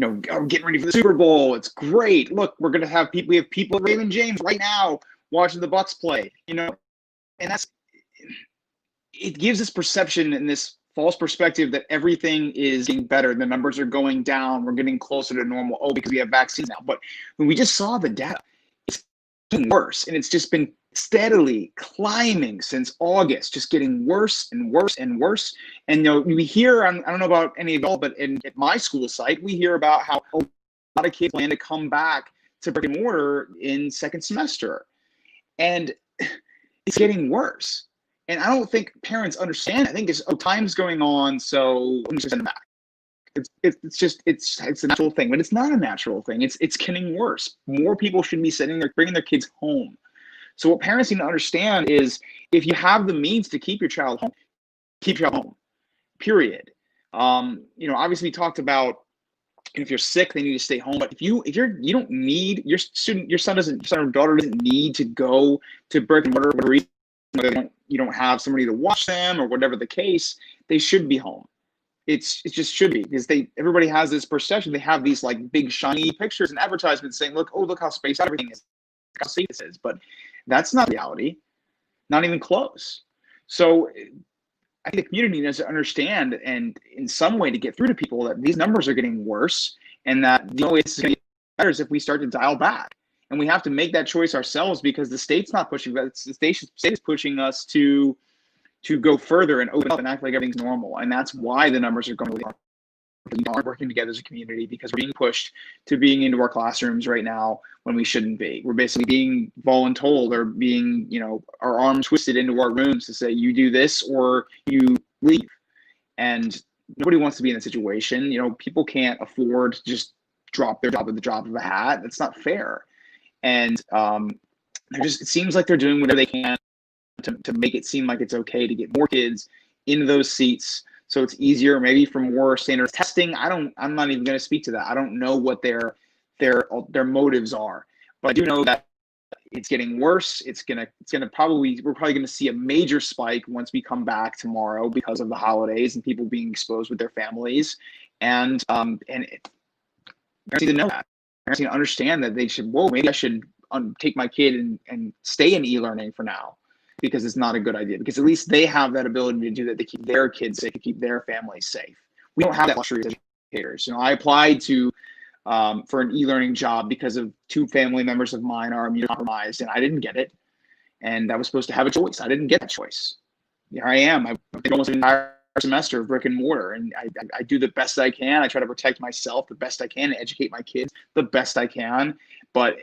I'm getting ready for the Super Bowl. It's great. Look, we're gonna have people. We have people at Raymond James right now watching the Bucks play. And it gives this perception and this false perspective that everything is getting better. The numbers are going down. We're getting closer to normal. Oh, because we have vaccines now. But when we just saw the data, it's getting worse, and it's just been steadily climbing since August, just getting worse and worse and worse. And we hear, I don't know about any of y'all, but at my school site, we hear about how a lot of kids plan to come back to brick and mortar in second semester. And it's getting worse. And I don't think parents understand. I think it's, time's going on, so let me just send them back. It's a natural thing, but it's not a natural thing. It's getting worse. More people should be bringing their kids home. So what parents need to understand is, if you have the means to keep your child home, keep your child home, period. Obviously we talked about, if you're sick, they need to stay home. But if you don't need, your son or daughter doesn't need to go to brick and mortar for whatever reason, whether you don't have somebody to watch them or whatever the case, they should be home. It just should be, because everybody has this perception. They have these like big shiny pictures and advertisements saying, look how spaced out everything is, how safe this is. But that's not reality, not even close. So I think the community needs to understand, and in some way to get through to people, that these numbers are getting worse, and that the only way it's going to get better is if we start to dial back. And we have to make that choice ourselves, because the state's not pushing that. The state is pushing us to go further and open up and act like everything's normal. And that's why the numbers are going really hard. We aren't working together as a community, because we're being pushed to being into our classrooms right now when we shouldn't be. We're basically being voluntold, or being, our arms twisted into our rooms to say, you do this or you leave. And nobody wants to be in that situation. People can't afford to just drop their job at the drop of a hat. That's not fair. And it seems like they're doing whatever they can to make it seem like it's okay to get more kids into those seats, so it's easier, maybe for more standardized testing. I'm not even going to speak to that. I don't know what their motives are, but I do know that it's getting worse. We're probably going to see a major spike once we come back tomorrow, because of the holidays and people being exposed with their families. And parents need to know that. Parents need to understand that they should, maybe I should take my kid and stay in e-learning for now, because it's not a good idea, because at least they have that ability to do that, to keep their kids safe, to keep their families safe. We don't have that luxury as educators. I applied to for an e-learning job because of 2 family members of mine are immunocompromised, and I didn't get it. And I was supposed to have a choice. I didn't get that choice. Here I am. I've been almost an entire semester of brick and mortar, and I do the best I can. I try to protect myself the best I can, and educate my kids the best I can. But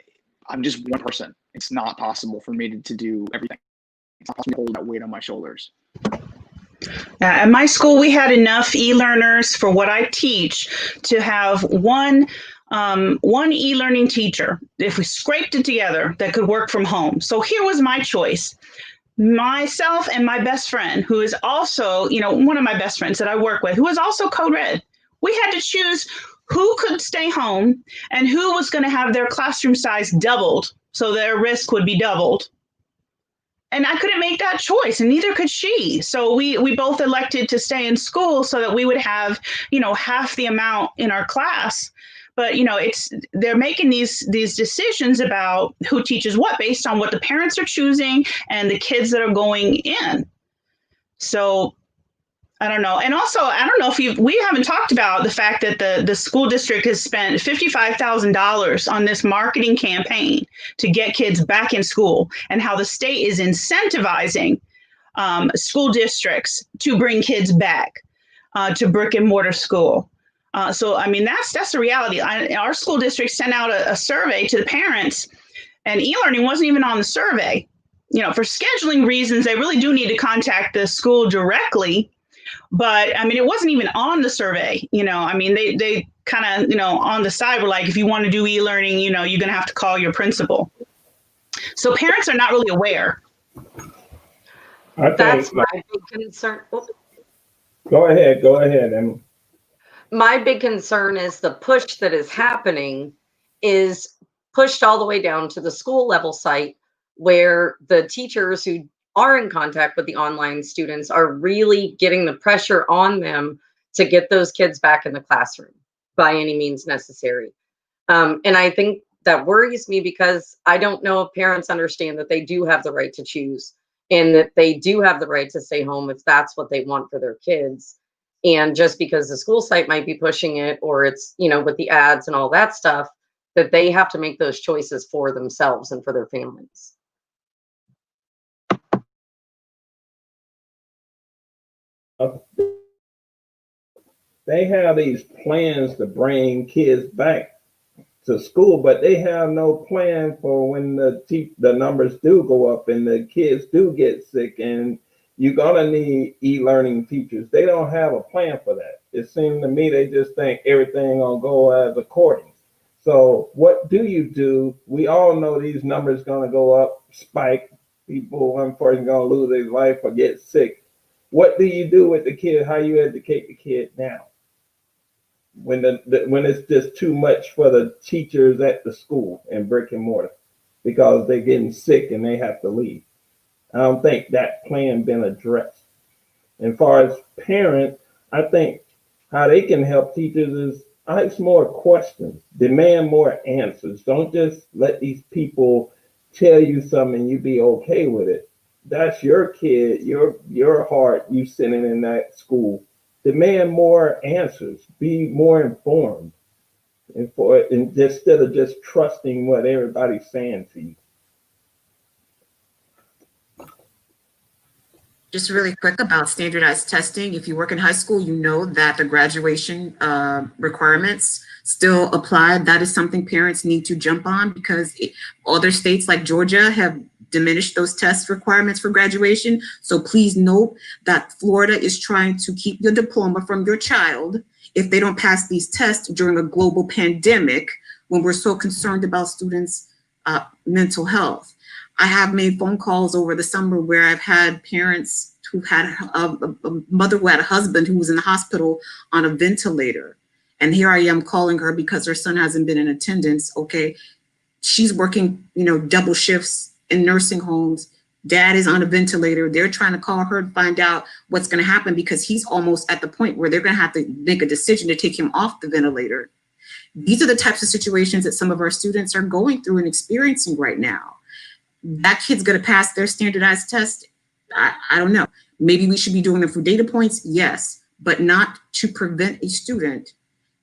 I'm just one person. It's not possible for me to do everything. It's not possible to hold that weight on my shoulders. At my school, we had enough e-learners for what I teach to have one e-learning teacher, if we scraped it together, that could work from home. So here was my choice. Myself and my best friend, who is also, one of my best friends that I work with, who is also Code Red. We had to choose who could stay home and who was going to have their classroom size doubled, so their risk would be doubled. And I couldn't make that choice, and neither could she. So we both elected to stay in school so that we would have, half the amount in our class. But, they're making these decisions about who teaches what based on what the parents are choosing and the kids that are going in. So I don't know. And also, I don't know if we haven't talked about the fact that the school district has spent $55,000 on this marketing campaign to get kids back in school, and how the state is incentivizing school districts to bring kids back to brick and mortar school. So, I mean, that's the reality. Our school district sent out a survey to the parents, and e-learning wasn't even on the survey. For scheduling reasons, they really do need to contact the school directly. But I mean, it wasn't even on the survey. I mean, they kind of, on the side were like, if you want to do e-learning, you're going to have to call your principal. So parents are not really aware. That's my big concern. Go ahead, Emma. My big concern is the push that is happening is pushed all the way down to the school level site, where the teachers who are in contact with the online students are really getting the pressure on them to get those kids back in the classroom by any means necessary. And I think that worries me, because I don't know if parents understand that they do have the right to choose, and that they do have the right to stay home if that's what they want for their kids. And just because the school site might be pushing it, or it's, with the ads and all that stuff, that they have to make those choices for themselves and for their families. They have these plans to bring kids back to school, but they have no plan for when the numbers do go up and the kids do get sick, and you're gonna need e-learning teachers. They don't have a plan for that. It seems to me they just think everything will go as according. So what do you do? We all know these numbers gonna go up, spike. People, one person gonna lose their life or get sick. What do you do with the kid? How you educate the kid now? When when it's just too much for the teachers at the school and brick and mortar, because they're getting sick and they have to leave. I don't think that plan been addressed. And far as parents, I think how they can help teachers is ask more questions, demand more answers. Don't just let these people tell you something and you be okay with it. That's your kid, your heart, you sitting in that school. Demand more answers. Be more informed. And instead of just trusting what everybody's saying to you. Just really quick about standardized testing. If you work in high school, you know that the graduation requirements still apply. That is something parents need to jump on because other states like Georgia have diminished those test requirements for graduation. So please note that Florida is trying to keep your diploma from your child if they don't pass these tests during a global pandemic when we're so concerned about students' mental health. I have made phone calls over the summer where I've had parents who had a mother who had a husband who was in the hospital on a ventilator. And here I am calling her because her son hasn't been in attendance. Okay, she's working, double shifts in nursing homes. Dad is on a ventilator. They're trying to call her to find out what's going to happen because he's almost at the point where they're going to have to make a decision to take him off the ventilator. These are the types of situations that some of our students are going through and experiencing right now. That kid's going to pass their standardized test. I don't know. Maybe we should be doing them for data points. Yes, but not to prevent a student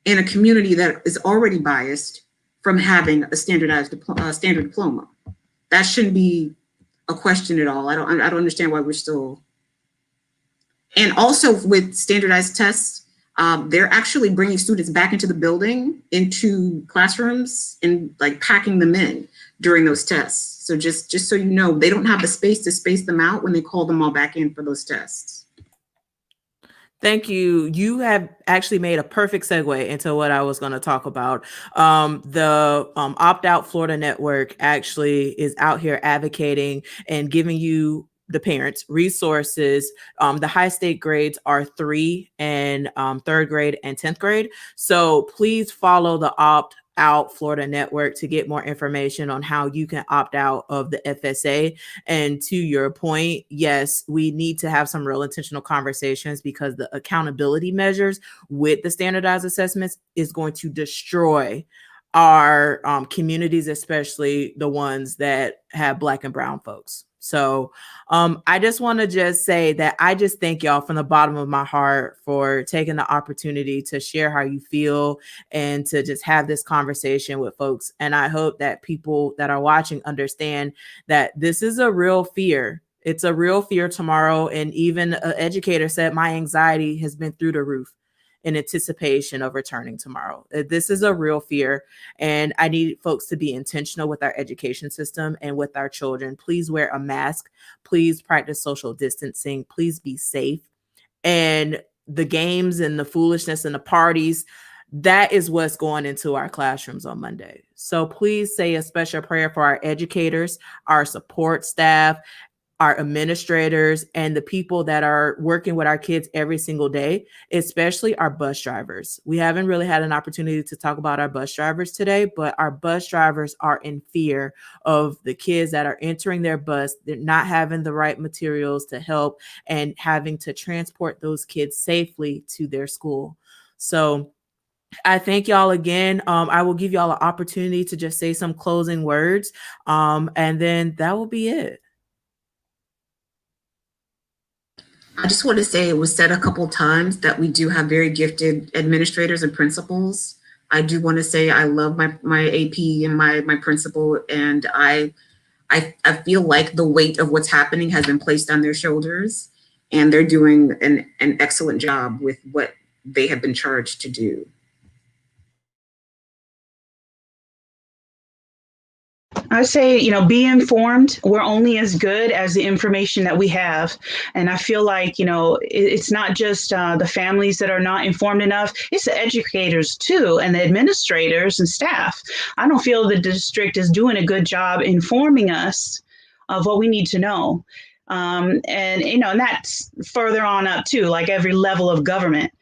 in a community that is already biased from having a standardized standard diploma. That shouldn't be a question at all. I don't understand why we're still. And also with standardized tests, they're actually bringing students back into the building, into classrooms, and like packing them in during those tests. So just so you know, they don't have the space to space them out when they call them all back in for those tests. Thank you. You have actually made a perfect segue into what I was going to talk about. The Opt Out Florida Network actually is out here advocating and giving you, the parents, resources. The high state grades are 3 and 3rd grade and 10th grade. So please follow the Opt Out Florida Network to get more information on how you can opt out of the FSA. And to your point, yes, we need to have some real intentional conversations because the accountability measures with the standardized assessments is going to destroy our communities, especially the ones that have Black and brown folks. So I just want to just say that I just thank y'all from the bottom of my heart for taking the opportunity to share how you feel and to just have this conversation with folks. And I hope that people that are watching understand that this is a real fear. It's a real fear tomorrow. And even an educator said, my anxiety has been through the roof in anticipation of returning tomorrow. This is a real fear. And I need folks to be intentional with our education system and with our children. Please wear a mask. Please practice social distancing. Please be safe. And the games and the foolishness and the parties, that is what's going into our classrooms on Monday. So please say a special prayer for our educators, our support staff, our administrators, and the people that are working with our kids every single day, especially our bus drivers. We haven't really had an opportunity to talk about our bus drivers today, but our bus drivers are in fear of the kids that are entering their bus. They're not having the right materials to help and having to transport those kids safely to their school. So I thank y'all again. I will give y'all an opportunity to just say some closing words, and then that will be it. I just want to say it was said a couple of times that we do have very gifted administrators and principals. I do want to say I love my AP and my principal, and I feel like the weight of what's happening has been placed on their shoulders, and they're doing an excellent job with what they have been charged to do. I say, be informed. We're only as good as the information that we have. And I feel like, it's not just the families that are not informed enough, it's the educators too, and the administrators and staff. I don't feel the district is doing a good job informing us of what we need to know. And that's further on up too, like every level of government.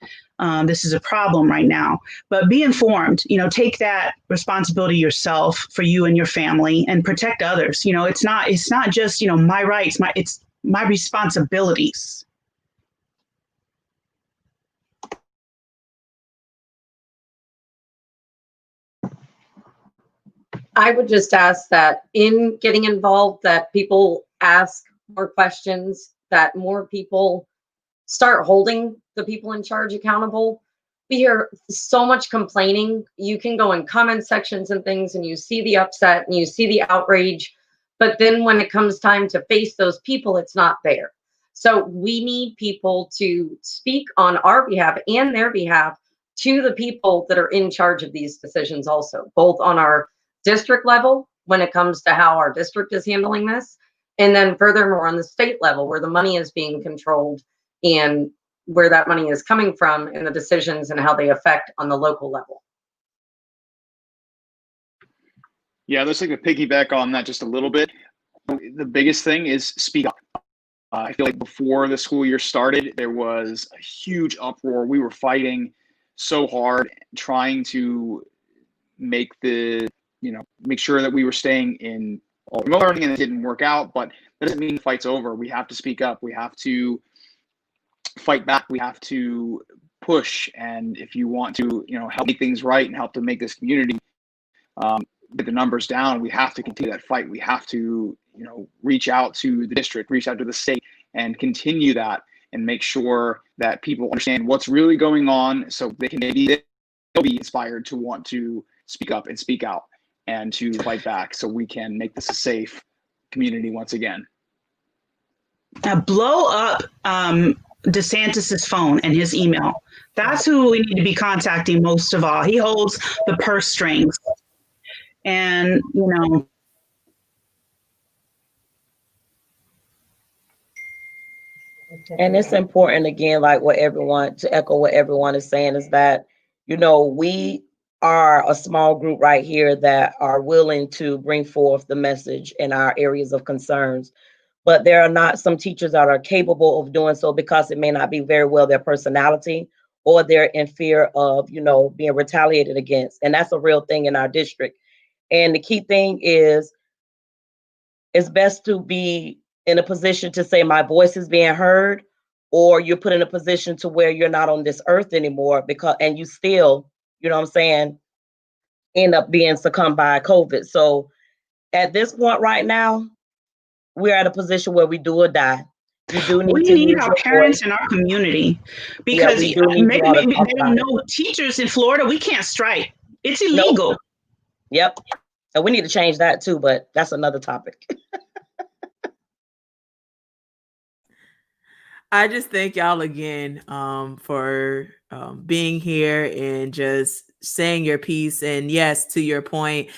This is a problem right now, but be informed, take that responsibility yourself for you and your family and protect others. It's not just, my rights, it's my responsibilities. I would just ask that in getting involved, that people ask more questions, that more people start holding the people in charge accountable. We hear so much complaining. You can go in comment sections and things and you see the upset and you see the outrage, but then when it comes time to face those people, it's not there. So we need people to speak on our behalf and their behalf to the people that are in charge of these decisions also, both on our district level when it comes to how our district is handling this, and then furthermore on the state level where the money is being controlled and where that money is coming from and the decisions and how they affect on the local level. Yeah, let's take a piggyback on that just a little bit. The biggest thing is speak up. I feel like before the school year started, there was a huge uproar. We were fighting so hard, trying to make sure that we were staying in all learning, and it didn't work out, but that doesn't mean the fight's over. We have to speak up. We have to fight back. We have to push. And if you want to, help make things right and help to make this community get the numbers down, we have to continue that fight. We have to, reach out to the district, reach out to the state, and continue that and make sure that people understand what's really going on, so they can they'll be inspired to want to speak up and speak out and to fight back, so we can make this a safe community once again. Now blow up DeSantis's phone and his email. That's who we need to be contacting most of all. He holds the purse strings. And, And it's important, again, like to echo what everyone is saying, is that, we are a small group right here that are willing to bring forth the message in our areas of concerns. But there are not some teachers that are capable of doing so because it may not be very well their personality, or they're in fear of, being retaliated against. And that's a real thing in our district. And the key thing is, it's best to be in a position to say my voice is being heard, or you're put in a position to where you're not on this earth anymore, and you still, end up being succumbed by COVID. So at this point right now, we're at a position where we do or die. We need our parents in our community, because maybe they don't know, teachers in Florida, we can't strike. It's illegal. Nope. Yep. And we need to change that too, but that's another topic. I just thank y'all again for being here and just saying your piece. And yes, to your point,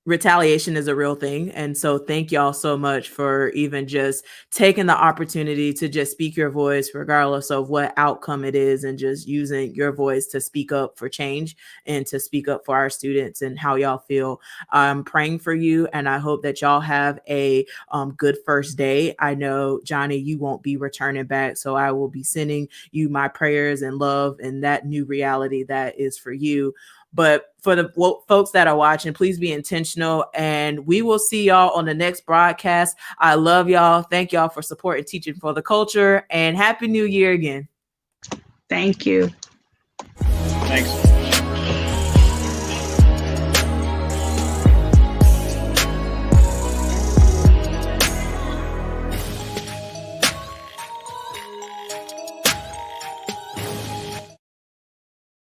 retaliation is a real thing. And so thank y'all so much for even just taking the opportunity to just speak your voice, regardless of what outcome it is, and just using your voice to speak up for change and to speak up for our students and how y'all feel. I'm praying for you, and I hope that y'all have a good first day. I know, Johnny, you won't be returning back, so I will be sending you my prayers and love and that new reality that is for you. But for the folks that are watching, please be intentional, and we will see y'all on the next broadcast. I love y'all. Thank y'all for supporting Teaching for the Culture, and Happy New Year again. Thank you. Thanks.